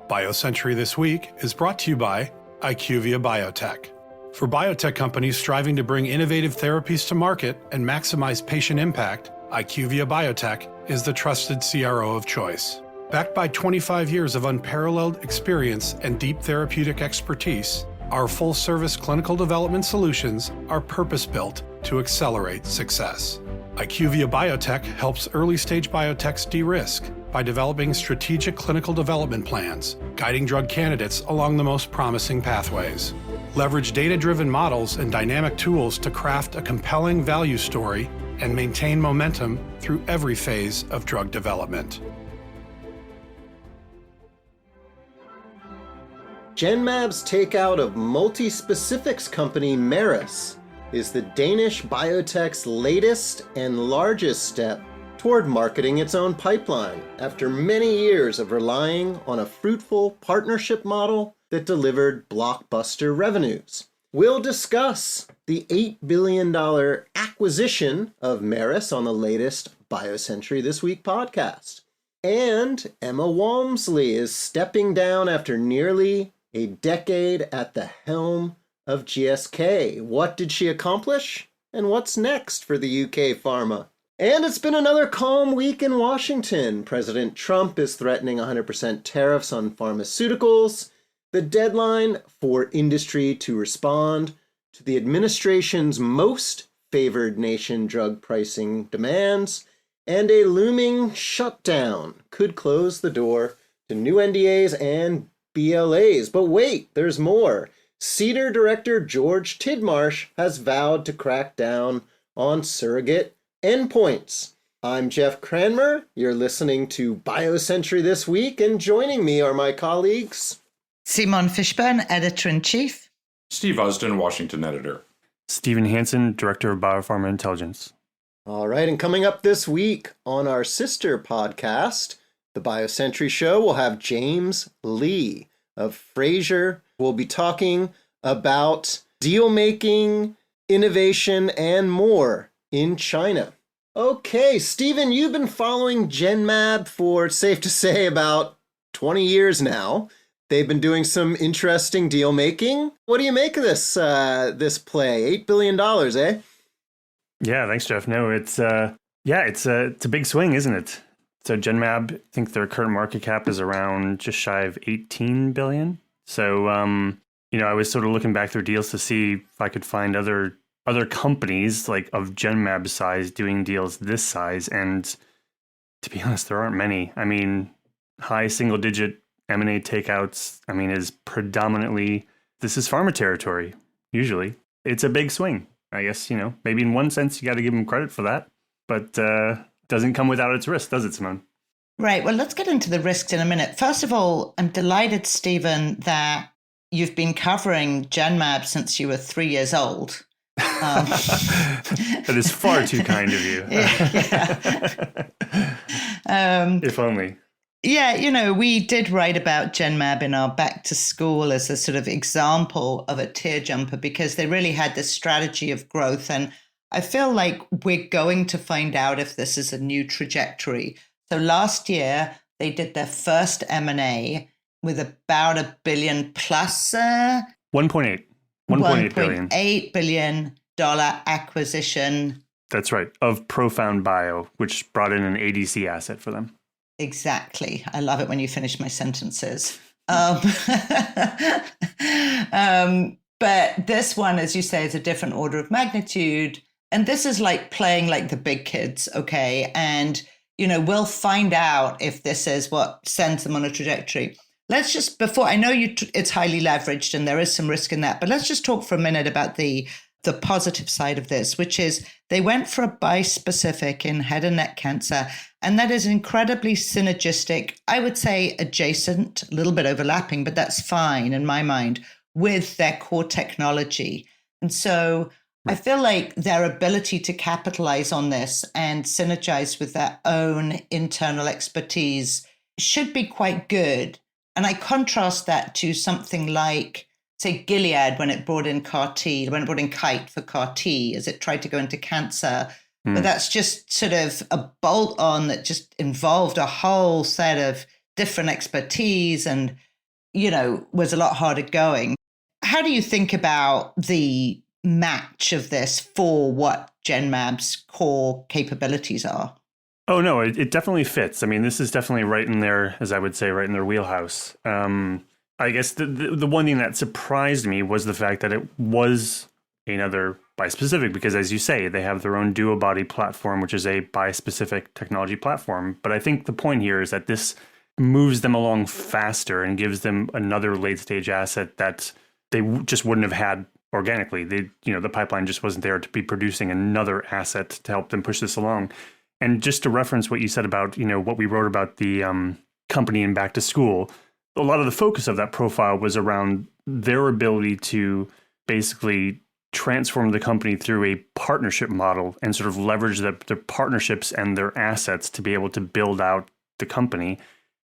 BioCentury This Week is brought to you by IQVIA Biotech. For biotech companies striving to bring innovative therapies to market and maximize patient impact, IQVIA Biotech is the trusted CRO of choice. Backed by 25 years of unparalleled experience and deep therapeutic expertise, our full-service clinical development solutions are purpose-built to accelerate success. IQVIA Biotech helps early-stage biotechs de-risk by developing strategic clinical development plans, guiding drug candidates along the most promising pathways. Leverage data-driven models and dynamic tools to craft a compelling value story and maintain momentum through every phase of drug development. Genmab's takeout of multi-specifics company Merus is the Danish biotech's latest and largest step toward marketing its own pipeline after many years of relying on a fruitful partnership model that delivered blockbuster revenues. We'll discuss the $8 billion acquisition of Merus on the latest BioCentury This Week podcast. And Emma Walmsley is stepping down after nearly a decade at the helm of GSK. What did she accomplish? And what's next for the UK pharma? And it's been another calm week in Washington. President Trump is threatening 100% tariffs on pharmaceuticals. The deadline for industry to respond to the administration's most favored nation drug pricing demands, and a looming shutdown could close the door to new NDAs and BLAs. But wait, there's more. CDER Director George Tidmarsh has vowed to crack down on surrogate endpoints. I'm Jeff Cranmer. You're listening to BioCentury This Week, and joining me are my colleagues Simon Fishburne, Editor-in-Chief. Steve Usden, Washington Editor. Stephen Hansen, Director of Biopharma Intelligence. All right, and coming up this week on our sister podcast, The BioCentury Show, we'll have James Lee of Fraser. We'll be talking about deal-making, innovation, and more in China. Okay, Stephen, you've been following Genmab for, safe to say, about 20 years now. They've been doing some interesting deal-making. What do you make of this play? $8 billion, eh? Yeah, thanks, Jeff. No, it's a big swing, isn't it? So Genmab, I think their current market cap is around just shy of 18 billion. So, I was sort of looking back through deals to see if I could find other companies like of Genmab size doing deals this size. And to be honest, there aren't many. I mean, high single digit M&A takeouts, is predominantly, this is pharma territory, usually. It's a big swing. I guess, maybe in one sense you got to give them credit for that, but doesn't come without its risk, does it, Simone? Right. Well, let's get into the risks in a minute. First of all, I'm delighted, Stephen, that you've been covering Genmab since you were 3 years old. That is far too kind of you. If only. Yeah, we did write about Genmab in our back to school as a sort of example of a tear jumper because they really had this strategy of growth. And I feel like we're going to find out if this is a new trajectory. So last year, they did their first M&A with about $1 billion plus. 1.8 billion. $1.8 billion acquisition. That's right. Of Profound Bio, which brought in an ADC asset for them. Exactly. I love it when you finish my sentences. But this one, as you say, is a different order of magnitude. And this is like playing like the big kids, okay? And, we'll find out if this is what sends them on a trajectory. Let's just, before, I know it's highly leveraged and there is some risk in that, but let's just talk for a minute about the positive side of this, which is they went for a bispecific in head and neck cancer, and that is incredibly synergistic, I would say adjacent, a little bit overlapping, but that's fine in my mind, with their core technology. And so I feel like their ability to capitalize on this and synergize with their own internal expertise should be quite good. And I contrast that to something like, say, Gilead when it brought in CAR-T, when it brought in Kite for CAR-T, as it tried to go into cancer. But that's just sort of a bolt-on that just involved a whole set of different expertise and was a lot harder going. How do you think about the match of this for what Genmab's core capabilities are? Oh, no, it definitely fits. I mean, this is definitely right in their, as I would say, right in their wheelhouse. I guess the one thing that surprised me was the fact that it was another bispecific, because as you say, they have their own DuoBody platform, which is a bispecific technology platform. But I think the point here is that this moves them along faster and gives them another late stage asset that they just wouldn't have had organically. The pipeline just wasn't there to be producing another asset to help them push this along. And just to reference what you said about, what we wrote about the company in back to school, a lot of the focus of that profile was around their ability to basically transform the company through a partnership model and sort of leverage their partnerships and their assets to be able to build out the company.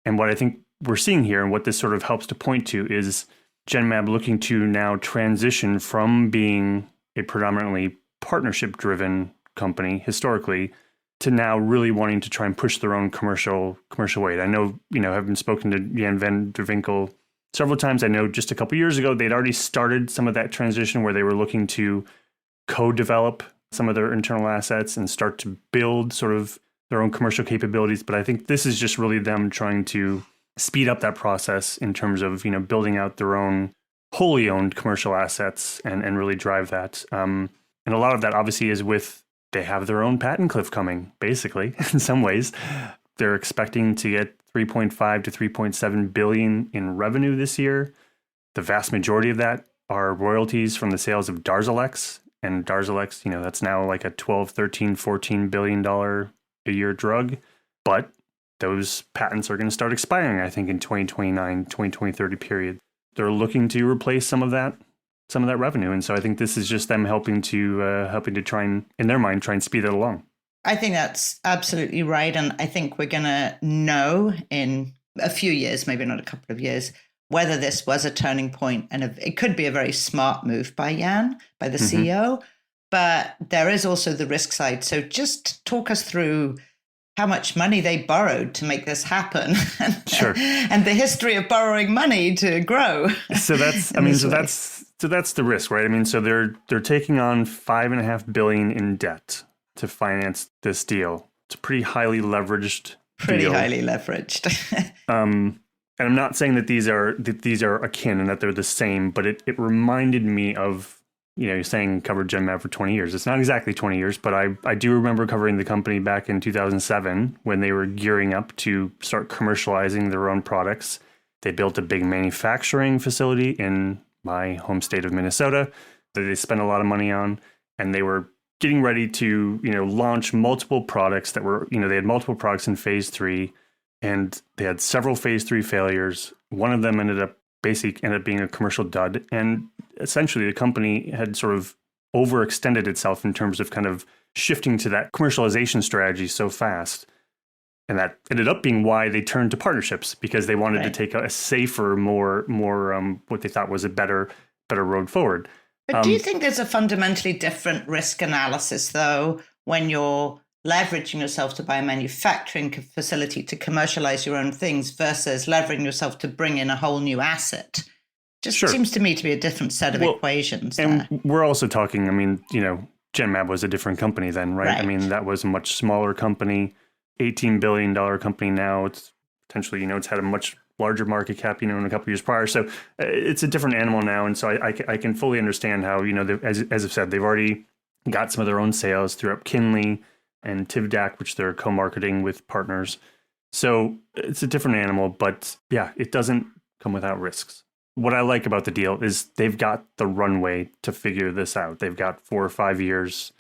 And what I think we're seeing here, and what this sort of helps to point to, is Genmab looking to now transition from being a predominantly partnership-driven company historically to now really wanting to try and push their own commercial weight. I know, having spoken to Jan van der Winkel several times, I know just a couple years ago, they'd already started some of that transition where they were looking to co-develop some of their internal assets and start to build sort of their own commercial capabilities. But I think this is just really them trying to speed up that process in terms of, building out their own wholly owned commercial assets and really drive that. And a lot of that obviously is they have their own patent cliff coming, basically, in some ways. They're expecting to get 3.5 to 3.7 billion in revenue this year. The vast majority of that are royalties from the sales of Darzalex. And Darzalex, that's now like a 12, 13, 14 billion dollar a year drug. But those patents are going to start expiring, I think, in 2029, 2030 period. They're looking to replace some of that revenue. And so I think this is just them helping to try and, in their mind, try and speed it along. I think that's absolutely right. And I think we're going to know in a few years, maybe not a couple of years, whether this was a turning point. And it could be a very smart move by Jan, by the CEO. But there is also the risk side. So just talk us through how much money they borrowed to make this happen. Sure. And the history of borrowing money to grow. So that's the risk, right? I mean, so they're taking on $5.5 billion in debt to finance this deal. It's a pretty highly leveraged deal. Highly leveraged. And I'm not saying that these are akin and that they're the same, but it reminded me of, you're saying covered Genmab for 20 years. It's not exactly 20 years, but I do remember covering the company back in 2007 when they were gearing up to start commercializing their own products. They built a big manufacturing facility in my home state of Minnesota that they spent a lot of money on, and they were getting ready to, launch multiple products that were, they had multiple products in phase 3, and they had several phase 3 failures. One of them ended up being a commercial dud. And essentially the company had sort of overextended itself in terms of kind of shifting to that commercialization strategy so fast. And that ended up being why they turned to partnerships, because they wanted to take a safer, more what they thought was a better road forward. But do you think there's a fundamentally different risk analysis, though, when you're leveraging yourself to buy a manufacturing facility to commercialize your own things versus leveraging yourself to bring in a whole new asset? Just seems to me to be a different set of equations. And there. We're also talking, Genmab was a different company then, right? I mean, that was a much smaller company, $18 billion company now. It's potentially, it's had a much larger market cap, in a couple of years prior. So it's a different animal now. And so I can fully understand how, as I've said, they've already got some of their own sales through Epkinly and Tivdak, which they're co-marketing with partners. So it's a different animal, but yeah, it doesn't come without risks. What I like about the deal is they've got the runway to figure this out. They've got 4 or 5 years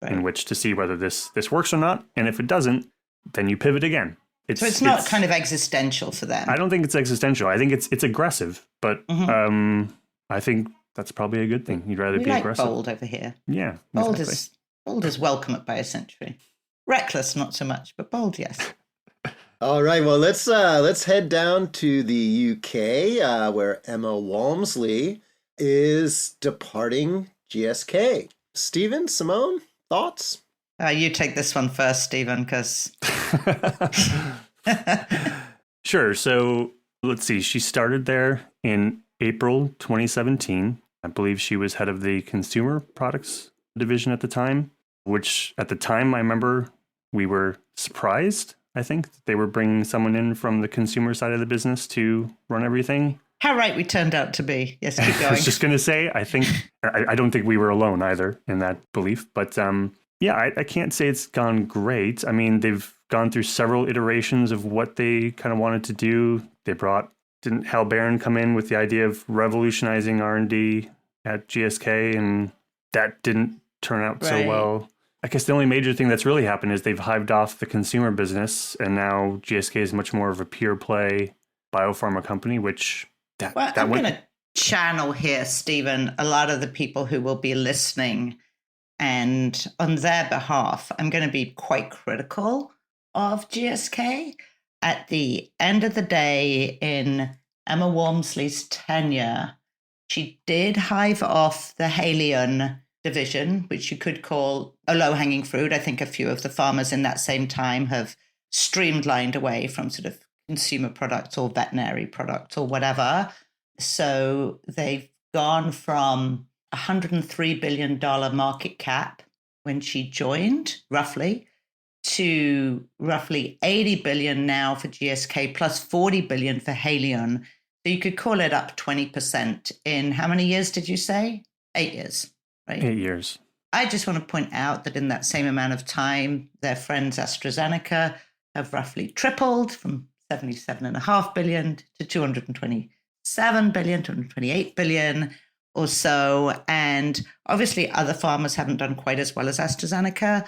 in which to see whether this works or not. And if it doesn't, then you pivot again. So it's not kind of existential for them. I don't think it's existential. I think it's aggressive, but I think that's probably a good thing. You'd rather be aggressive. Bold over here. Yeah, bold is welcome at BioCentury. Reckless, not so much, but bold, yes. All right, well, let's head down to the UK, where Emma Walmsley is departing GSK. Stephen, Simone, thoughts? You take this one first, Stephen, because... Sure. So let's see, she started there in April 2017. I believe she was head of the consumer products division at the time, which at the time I remember we were surprised, I think, that they were bringing someone in from the consumer side of the business to run everything. How right we turned out to be. Yes, keep I going. was just going to say, I don't think we were alone either in that belief. But I can't say it's gone great. I mean, they've gone through several iterations of what they kind of wanted to do. Didn't Hal Barron come in with the idea of revolutionizing R&D at GSK, and that didn't turn out so well. I guess the only major thing that's really happened is they've hived off the consumer business, and now GSK is much more of a pure play biopharma company, which I'm going to channel here, Stephen, a lot of the people who will be listening, and on their behalf, I'm going to be quite critical of GSK. At the end of the day, in Emma Walmsley's tenure, she did hive off the Haleon division, which you could call a low-hanging fruit. I think a few of the farmers in that same time have streamlined away from sort of consumer products or veterinary products or whatever. So they've gone from $103 billion market cap when she joined, roughly, to roughly 80 billion now for GSK plus 40 billion for Haleon. So you could call it up 20% in how many years did you say? 8 years, right? 8 years. I just want to point out that in that same amount of time, their friends AstraZeneca have roughly tripled from 77.5 billion to 227 billion, 228 billion or so. And obviously other farmers haven't done quite as well as AstraZeneca,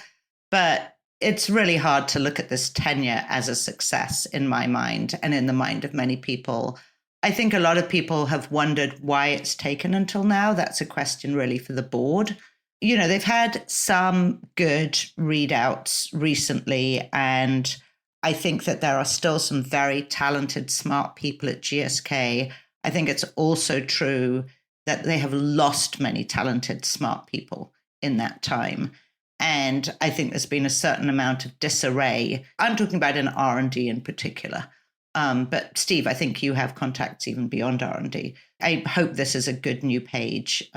but it's really hard to look at this tenure as a success in my mind and in the mind of many people. I think a lot of people have wondered why it's taken until now. That's a question really for the board. You know, they've had some good readouts recently, and I think that there are still some very talented, smart people at GSK. I think it's also true that they have lost many talented, smart people in that time. And I think there's been a certain amount of disarray. I'm talking about in R&D in particular. But Steve, I think you have contacts even beyond R&D. I hope this is a good new page.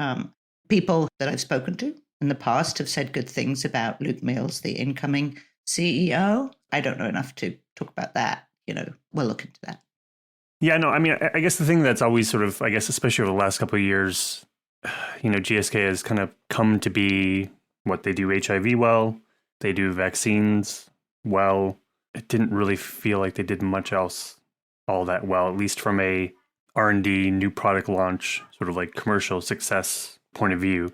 People that I've spoken to in the past have said good things about Luke Mills, the incoming CEO. I don't know enough to talk about that. You know, we'll look into that. Yeah, no, I mean, I guess the thing that's always sort of, I guess, especially over the last couple of years, you know, GSK has kind of come to be what they do HIV well, they do vaccines well. It didn't really feel like they did much else all that well, at least from a R&D new product launch, sort of like commercial success point of view.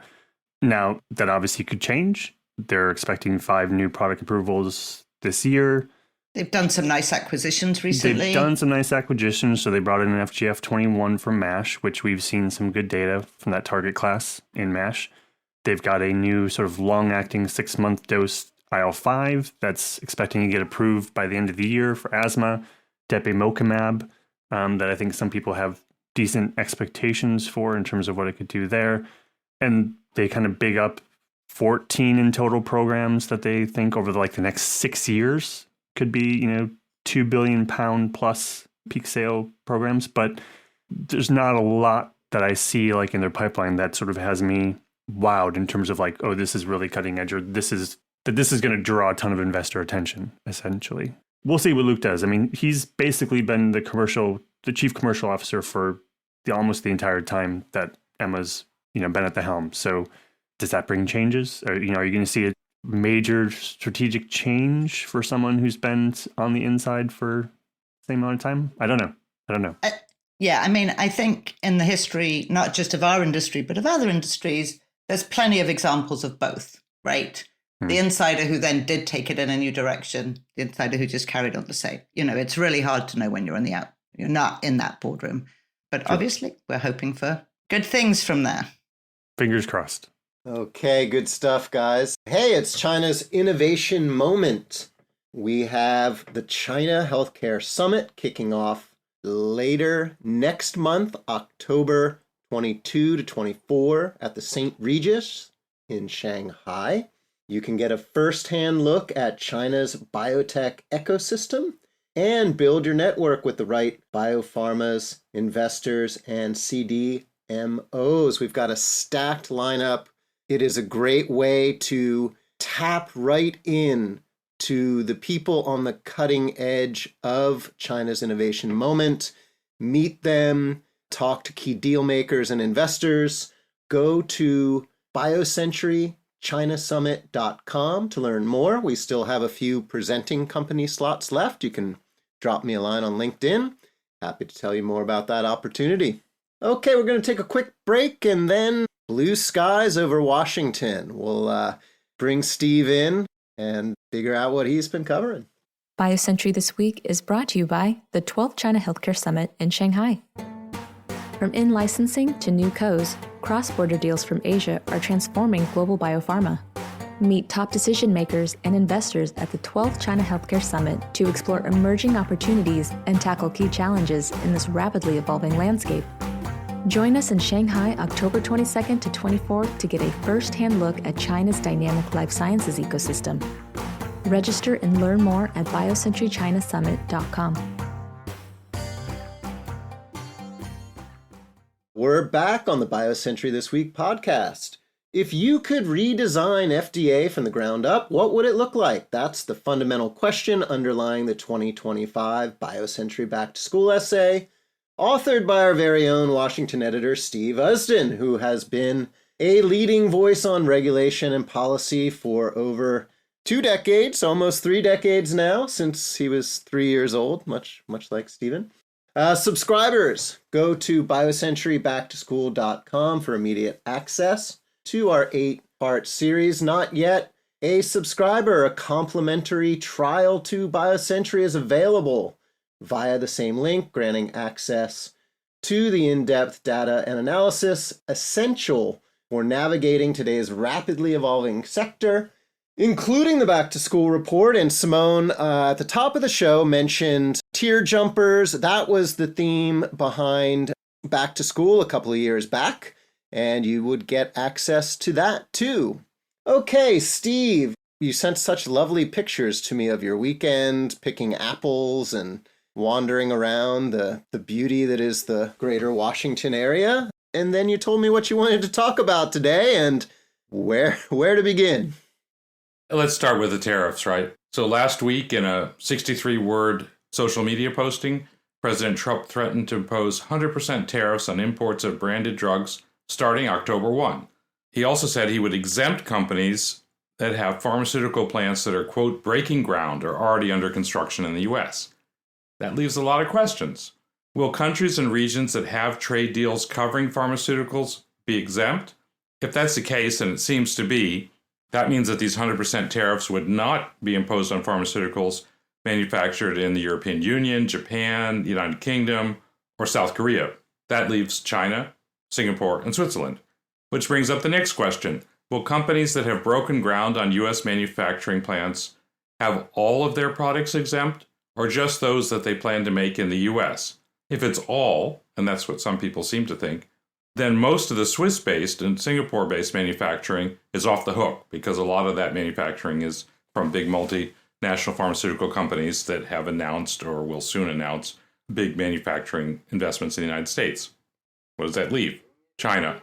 Now, that obviously could change. They're expecting 5 new product approvals this year. They've done some nice acquisitions recently. So they brought in an FGF21 from MASH, which we've seen some good data from that target class in MASH. They've got a new sort of long-acting 6-month dose IL-5 that's expecting to get approved by the end of the year for asthma, depemokimab, that I think some people have decent expectations for in terms of what it could do there. And they kind of big up 14 in total programs that they think over the next 6 years could be, you know, £2 billion plus peak sale programs. But there's not a lot that I see like in their pipeline that sort of has me wowed in terms of like, oh, this is really cutting edge, or this is going to draw a ton of investor attention, essentially. We'll see what Luke does. I mean, he's basically been the chief commercial officer for almost the entire time that Emma's, you know, been at the helm. So does that bring changes? Or, you know, are you going to see a major strategic change for someone who's been on the inside for the same amount of time? I don't know. Yeah, I mean, I think in the history, not just of our industry, but of other industries, there's plenty of examples of both, right? The insider who then did take it in a new direction, the insider who just carried on the same. You know, it's really hard to know when you're you're not in that boardroom. But obviously, we're hoping for good things from there. Fingers crossed. Okay, good stuff, guys. Hey, it's China's innovation moment. We have the China Healthcare Summit kicking off later next month, October 22 to 24 at the St. Regis in Shanghai. You can get a first-hand look at China's biotech ecosystem and build your network with the right biopharmas, investors, and CDMOs. We've got a stacked lineup. It is a great way to tap right in to the people on the cutting edge of China's innovation moment, meet them, talk to key deal makers and investors. Go to BioCenturyChinaSummit.com to learn more. We still have a few presenting company slots left. You can drop me a line on LinkedIn. Happy to tell you more about that opportunity. Okay, we're going to take a quick break and then blue skies over Washington. We'll bring Steve in and figure out what he's been covering. BioCentury This Week is brought to you by the 12th China Healthcare Summit in Shanghai. From in-licensing to new co's, cross-border deals from Asia are transforming global biopharma. Meet top decision makers and investors at the 12th China Healthcare Summit to explore emerging opportunities and tackle key challenges in this rapidly evolving landscape. Join us in Shanghai October 22nd to 24th to get a first-hand look at China's dynamic life sciences ecosystem. Register and learn more at BioCenturyChinaSummit.com. We're back on the BioCentury This Week podcast. If you could redesign FDA from the ground up, what would it look like? That's the fundamental question underlying the 2025 BioCentury Back to School essay, authored by our very own Washington editor, Steve Usden, who has been a leading voice on regulation and policy for over 2 decades, almost 3 decades now, since he was 3 years old, much like Stephen. Subscribers, go to BioCenturyBackToSchool.com for immediate access to our 8-part series. Not yet a subscriber, a complimentary trial to BioCentury is available via the same link, granting access to the in-depth data and analysis essential for navigating today's rapidly evolving sector, including the Back to School report. And Simone, at the top of the show, mentioned tier jumpers. That was the theme behind Back to School a couple of years back, and you would get access to that too. Okay, Steve, you sent such lovely pictures to me of your weekend, picking apples and wandering around the beauty that is the greater Washington area. And then you told me what you wanted to talk about today and where to begin. Let's start with the tariffs, right? So last week in a 63-word social media posting, President Trump threatened to impose 100% tariffs on imports of branded drugs starting October 1. He also said he would exempt companies that have pharmaceutical plants that are, quote, breaking ground or already under construction in the U.S. That leaves a lot of questions. Will countries and regions that have trade deals covering pharmaceuticals be exempt? If that's the case, and it seems to be, that means that these 100% tariffs would not be imposed on pharmaceuticals manufactured in the European Union, Japan, the United Kingdom, or South Korea. That leaves China, Singapore, and Switzerland. Which brings up the next question. Will companies that have broken ground on U.S. manufacturing plants have all of their products exempt, or just those that they plan to make in the U.S.? If it's all, and that's what some people seem to think, then most of the Swiss-based and Singapore-based manufacturing is off the hook, because a lot of that manufacturing is from big multinational pharmaceutical companies that have announced or will soon announce big manufacturing investments in the United States. What does that leave? China.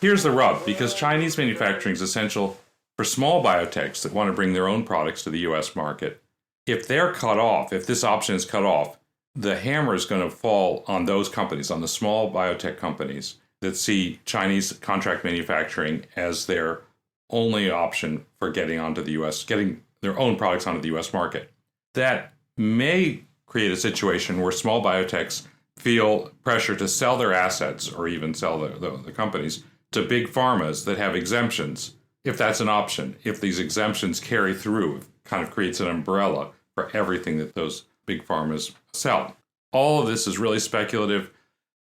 Here's the rub, because Chinese manufacturing is essential for small biotechs that want to bring their own products to the U.S. market. If they're cut off, if this option is cut off, the hammer is going to fall on those companies, on the small biotech companies that see Chinese contract manufacturing as their only option for getting onto the U.S., getting their own products onto the U.S. market. That may create a situation where small biotechs feel pressure to sell their assets or even sell the companies to big pharmas that have exemptions, if that's an option. If these exemptions carry through, it kind of creates an umbrella for everything that those big pharmas sell. All of this is really speculative.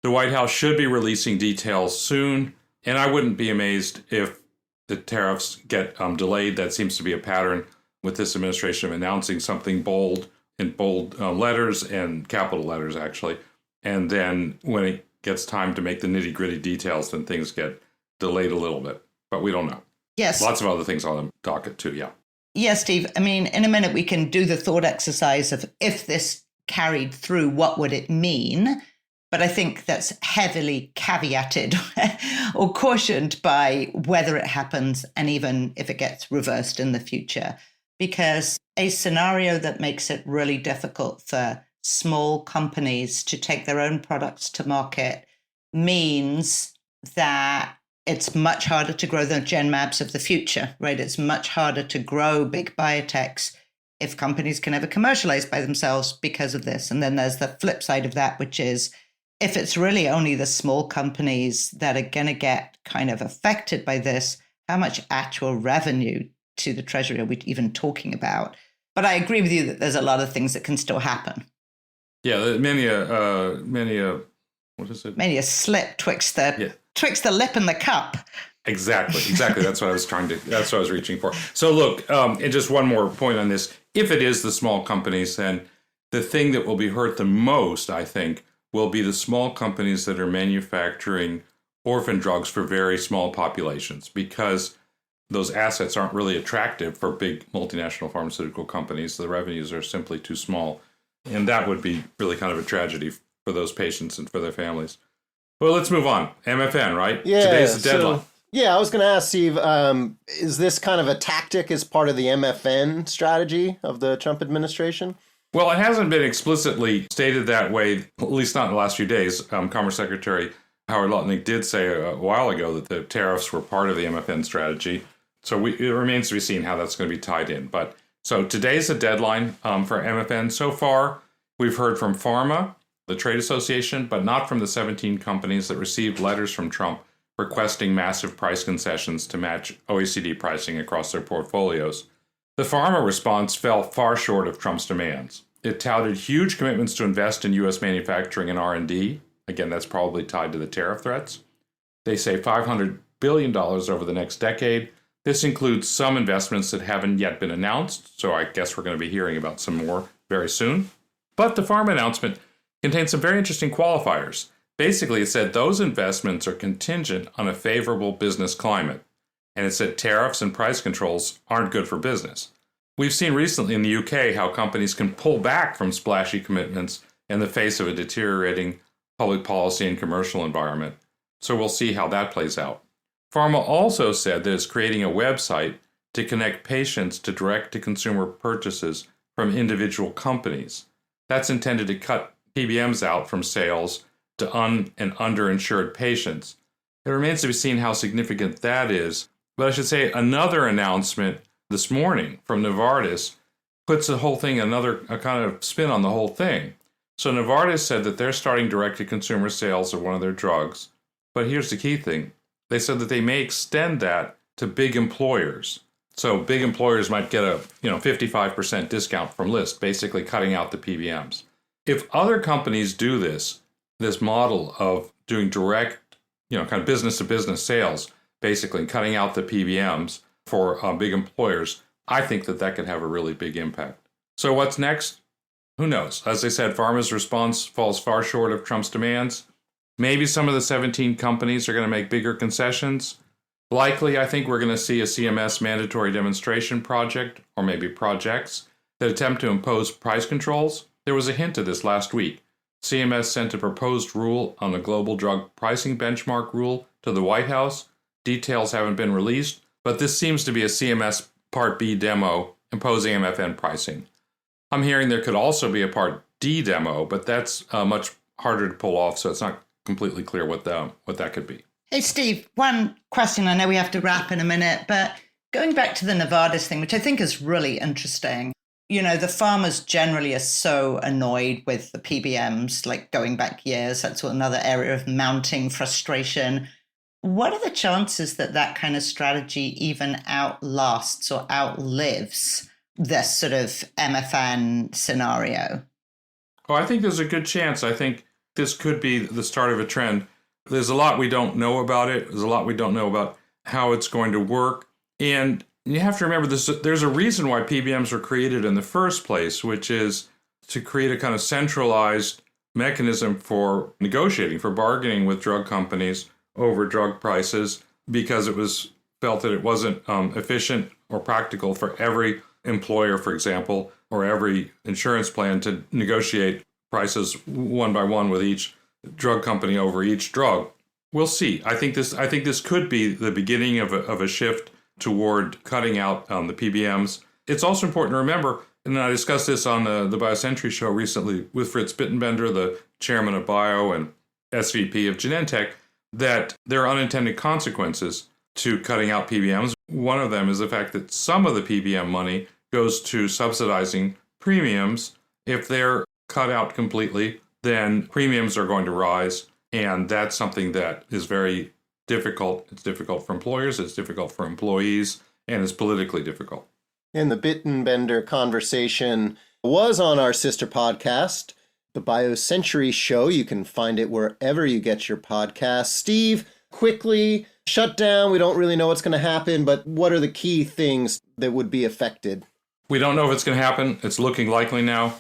The White House should be releasing details soon, and I wouldn't be amazed if the tariffs get delayed. That seems to be a pattern with this administration of announcing something bold in bold letters and capital letters, actually. And then when it gets time to make the nitty-gritty details, then things get delayed a little bit. But we don't know. Yes. Lots of other things on the docket, too, yeah. Yes, Steve. I mean, in a minute, we can do the thought exercise of if this carried through, what would it mean? But I think that's heavily caveated or cautioned by whether it happens and even if it gets reversed in the future. Because a scenario that makes it really difficult for small companies to take their own products to market means that it's much harder to grow the Genmabs of the future, right? It's much harder to grow big biotechs if companies can ever commercialize by themselves because of this. And then there's the flip side of that, which is if it's really only the small companies that are going to get kind of affected by this, how much actual revenue to the Treasury are we even talking about? But I agree with you that there's a lot of things that can still happen. Yeah, many a what is it? Many a slip twixt the lip and the cup. Exactly. That's what I was reaching for. So look, and just one more point on this. If it is the small companies, then the thing that will be hurt the most, I think, will be the small companies that are manufacturing orphan drugs for very small populations, because those assets aren't really attractive for big multinational pharmaceutical companies. The revenues are simply too small. And that would be really kind of a tragedy for those patients and for their families. Well, let's move on. MFN, right? Yeah. Today's the deadline. I was going to ask Steve, is this kind of a tactic as part of the MFN strategy of the Trump administration? Well, it hasn't been explicitly stated that way, at least not in the last few days. Commerce Secretary Howard Lutnick did say a while ago that the tariffs were part of the MFN strategy. So it remains to be seen how that's going to be tied in. But so today's the deadline for MFN. So far, we've heard from Pharma, the trade association, but not from the 17 companies that received letters from Trump requesting massive price concessions to match OECD pricing across their portfolios. The pharma response fell far short of Trump's demands. It touted huge commitments to invest in U.S. manufacturing and R&D. Again, that's probably tied to the tariff threats. They say $500 billion over the next decade. This includes some investments that haven't yet been announced, so I guess we're going to be hearing about some more very soon. But the pharma announcement contains some very interesting qualifiers. Basically, it said those investments are contingent on a favorable business climate. And it said tariffs and price controls aren't good for business. We've seen recently in the UK how companies can pull back from splashy commitments in the face of a deteriorating public policy and commercial environment. So we'll see how that plays out. Pharma also said that it's creating a website to connect patients to direct-to-consumer purchases from individual companies. That's intended to cut PBMs out from sales to and underinsured patients. It remains to be seen how significant that is. But I should say another announcement this morning from Novartis puts the whole thing a kind of spin on the whole thing. So Novartis said that they're starting direct-to-consumer sales of one of their drugs. But here's the key thing. They said that they may extend that to big employers. So big employers might get a 55% discount from list, basically cutting out the PBMs. If other companies do this model of doing direct, kind of business-to-business sales, basically cutting out the PBMs for big employers, I think that could have a really big impact. So what's next? Who knows? As I said, pharma's response falls far short of Trump's demands. Maybe some of the 17 companies are going to make bigger concessions. Likely, I think we're going to see a CMS mandatory demonstration project, or maybe projects, that attempt to impose price controls. There was a hint of this last week. CMS sent a proposed rule on the global drug pricing benchmark rule to the White House. Details haven't been released, but this seems to be a CMS Part B demo imposing MFN pricing. I'm hearing there could also be a Part D demo, but that's much harder to pull off, so it's not completely clear what that could be. Hey, Steve, one question. I know we have to wrap in a minute, but going back to the Novartis thing, which I think is really interesting. The farmers generally are so annoyed with the PBMs, like going back years. That's another area of mounting frustration. What are the chances that kind of strategy even outlasts or outlives this sort of MFN scenario? Oh, I think there's a good chance. I think this could be the start of a trend. There's a lot we don't know about it. There's a lot we don't know about how it's going to work. And you have to remember this. There's a reason why PBMs were created in the first place, which is to create a kind of centralized mechanism for negotiating, for bargaining with drug companies over drug prices, because it was felt that it wasn't efficient or practical for every employer, for example, or every insurance plan to negotiate prices one by one with each drug company over each drug. We'll see. I think this could be the beginning of a shift toward cutting out the PBMs. It's also important to remember, and I discussed this on the BioCentury show recently with Fritz Bittenbender, the chairman of Bio and SVP of Genentech, that there are unintended consequences to cutting out PBMs. One of them is the fact that some of the PBM money goes to subsidizing premiums. If they're cut out completely, then premiums are going to rise. And that's something that is very difficult. It's difficult for employers, it's difficult for employees, and it's politically difficult. And the Bittenbender conversation was on our sister podcast, the BioCentury Show. You can find it wherever you get your podcasts. Steve, quickly, shut down. We don't really know what's going to happen, but what are the key things that would be affected? We don't know if it's going to happen. It's looking likely now.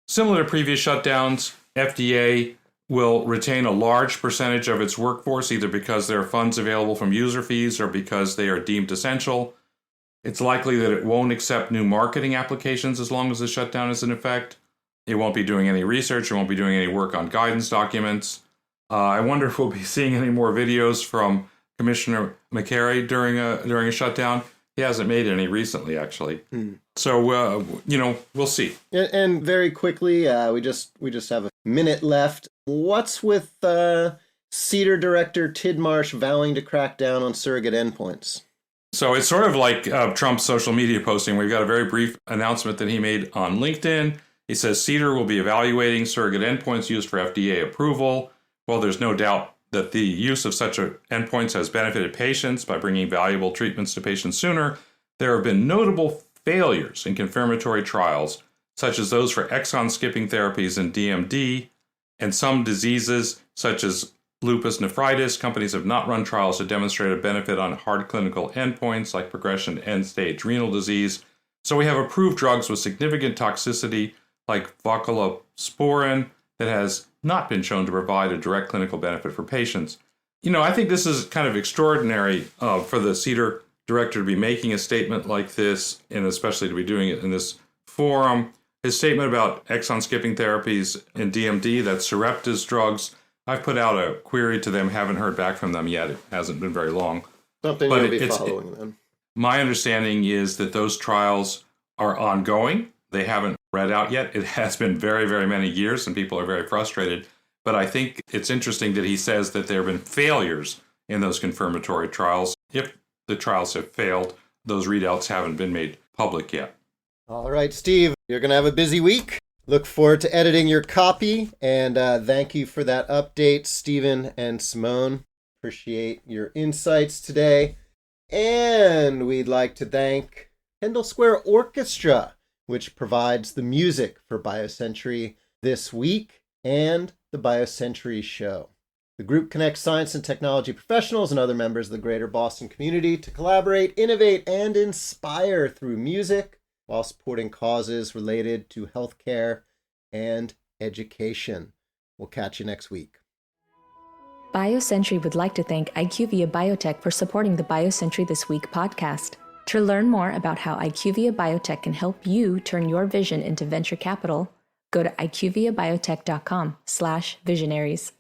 Similar to previous shutdowns, FDA will retain a large percentage of its workforce, either because there are funds available from user fees or because they are deemed essential. It's likely that it won't accept new marketing applications as long as the shutdown is in effect. It won't be doing any research. It won't be doing any work on guidance documents. I wonder if we'll be seeing any more videos from Commissioner McCary during a shutdown. He hasn't made any recently, actually. So, we'll see. And very quickly, we just have a minute left. What's with CDER Director Tidmarsh vowing to crack down on surrogate endpoints? So it's sort of like Trump's social media posting. We've got a very brief announcement that he made on LinkedIn. He says CDER will be evaluating surrogate endpoints used for FDA approval. Well, there's no doubt that the use of such endpoints has benefited patients by bringing valuable treatments to patients sooner. There have been notable failures in confirmatory trials, such as those for exon-skipping therapies in DMD, and some diseases, such as lupus nephritis. Companies have not run trials to demonstrate a benefit on hard clinical endpoints like progression to end-stage renal disease. So we have approved drugs with significant toxicity like vocalosporin that has not been shown to provide a direct clinical benefit for patients. I think this is kind of extraordinary for the CDER director to be making a statement like this, and especially to be doing it in this forum. His statement about exon-skipping therapies in DMD, that's Sarepta's drugs, I've put out a query to them, haven't heard back from them yet. It hasn't been very long. Something you'll be following then. My understanding is that those trials are ongoing. They haven't read out yet. It has been very, very many years, and people are very frustrated. But I think it's interesting that he says that there have been failures in those confirmatory trials. If the trials have failed, those readouts haven't been made public yet. All right, Steve, you're going to have a busy week. Look forward to editing your copy, and thank you for that update, Stephen and Simone. Appreciate your insights today. And we'd like to thank Kendall Square Orchestra, which provides the music for BioCentury this week and the BioCentury Show. The group connects science and technology professionals and other members of the greater Boston community to collaborate, innovate, and inspire through music while supporting causes related to healthcare and education. We'll catch you next week. BioCentury would like to thank IQVIA Biotech for supporting the BioCentury This Week podcast. To learn more about how IQVIA Biotech can help you turn your vision into venture capital, go to IQVIAbiotech.com/visionaries.